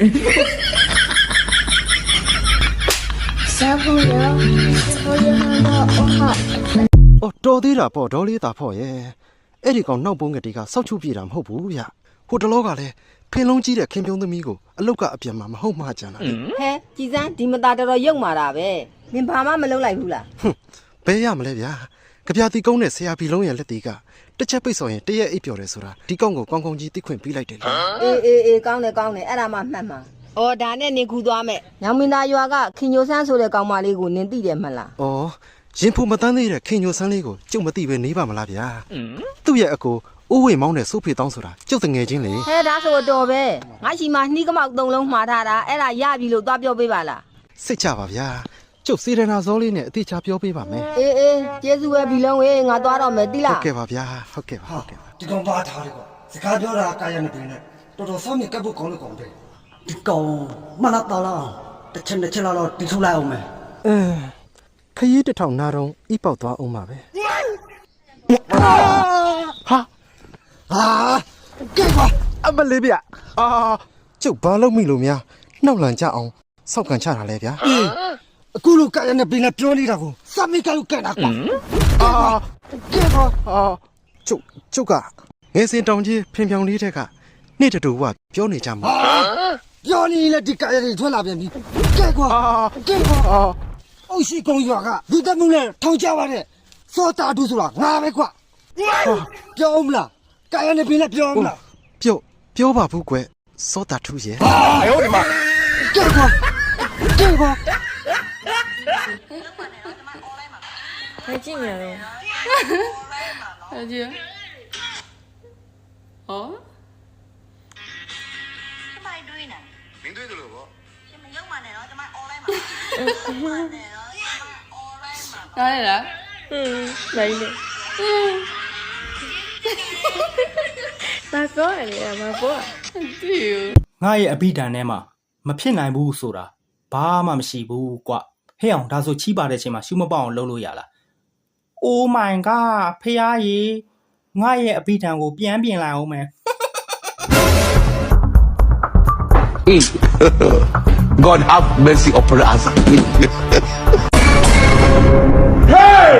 小朋友，我有很多爱。哦，到底啦，报道里打破耶！အဲ့ဒီကောင်နောက်ပုံးကတိကစောက်ချုပ်ပြေတာမဟုတ်ဘူးဗျဟိုတလောကလည်းဖင်လုံးကြီးတဲ့ခင်ပြုံးသမီးကိုအလုတ်ကအပြန်မှာမဟုတ်မှကြံတာ ဟဲကြည်စမ်းဒီမသားတော်တော်ရုပ်မာတာပဲနင်ဘာမှမလုပ်လိုက်ဘူးလား ဘဲရမလဲဗျာကြပြတီကုန်းနဲ့ဆရာဘီလုံးရဲ့လက်သေးကတစ်ချက်ပိတ်ဆိုရင်တရက်အိပ်ပျော်တယ်ဆိုတာဒီကောင်ကိုကောင်းကောင်းကြီးသိခွင့်ပေးလိုက်တယ်လေ အေးကောင်းတယ်အဲ့ဒါမှမှတ်မှာအော်ဒါနဲ့နင်ခူသွားမယ်ညောင်မင်းသားရွာကခင်ညိုဆန်းဆိုတဲ့ကောင်မလေးကိုနင်သိတယ်မလား ဩရင်ဖူမတန်းသေးတဲ့ခင်ညိုဆန်းလေးကိုကျုပ်မသိပဲနေပါမလားဗျာသူ့ရဲ့အကိုအိုးဝေမောင်းတဲ့စိုးဖေတောင်းဆိုတာကျုပ်တငယ်ချင်းလေ ဟဲဒါဆိုတော့ပဲငါရှိမှနှီးကမောက်သုံးလုံးမှားထားတာအဲ့ဒါရပြီလို့သွားပြောပေးပါလား စိတ်ချပါဗျာကျုပ်စေရနာဇောလေးနဲ့အတိအကျပြောပေးပါမယ် အေးကျေးဇူးပဲဘီလုံးဝေးငါသွားတော့မယ်တိ ဟု လား တ်ကဲ့ပါဗျာဟုတ်ကဲ့ပါ ဒီကောင်ပါထားတယ်ကွာစကားပြောတာကာယနဲ့ပြင်နဲ့တော်တော်စောင့်မြကပ်ဖို့ကောင်းလို့ကောင်းတယ်ဒီကောင်မနာတာလားတစ်ချက်လောက်တီထုတ်လိုက်အောင်မယ် ခရီးတစ်ထောင်နာတော့ဤပေါက်သွားအောင်ပါပဲဟာ ကဲကွာ အမလေးဗျအာကျုပ်ဘာလုပ်မိလို့များနှောက်လန်ကြအောင်စောက်ကန်ချတာလဲဗျာ အခုလိုကာယနဲ့ပြင်နဲ့ပြောနေတာကိုစမိကလို့ကဲတာကွာ အာကဲပါအာကျုပ်ကငယ်စဉ်တောင်ကြီးဖင်ပြောင်လေးတဲ့ကနေ့တူကပြောနေကြမှာ ပြောနေလေဒီကာယတွေထွက်လာပြန်ပြီကဲကွာကဲကွာအုတ်ရှိကုန်းရွာကဒီတမှုနဲ့ထောင်ချပါတဲ့စောတာတူဆိုတာငါပဲကွာပြောမလားကာယနဲ့ပြင်နဲ့ပြောမလား ပြောပါဘူးကွယ်စောတာထူးရဲ့ 哎呦我的妈！这个，这个，还进来了。还进？哦？明对的了不？哪里来？来一点。马哥来了，马哥。对哟。 ငါရဲ့အဘိဓာန်ထဲမှာမဖြစ်နိုင်ဘူးဆိုတာဘာမှမရှိဘူးကွဟဲ့အောင်ဒါဆိုချီးပါတဲ့အချိန်မှာရှူမပေါအောင်လုပ်လို့ရလား Oh my god ဖះရေငါရဲ့အဘိဓာန်ကိုပြန်ပြင်လိုက်အောင်မယ် God have mercy upon us. Hey!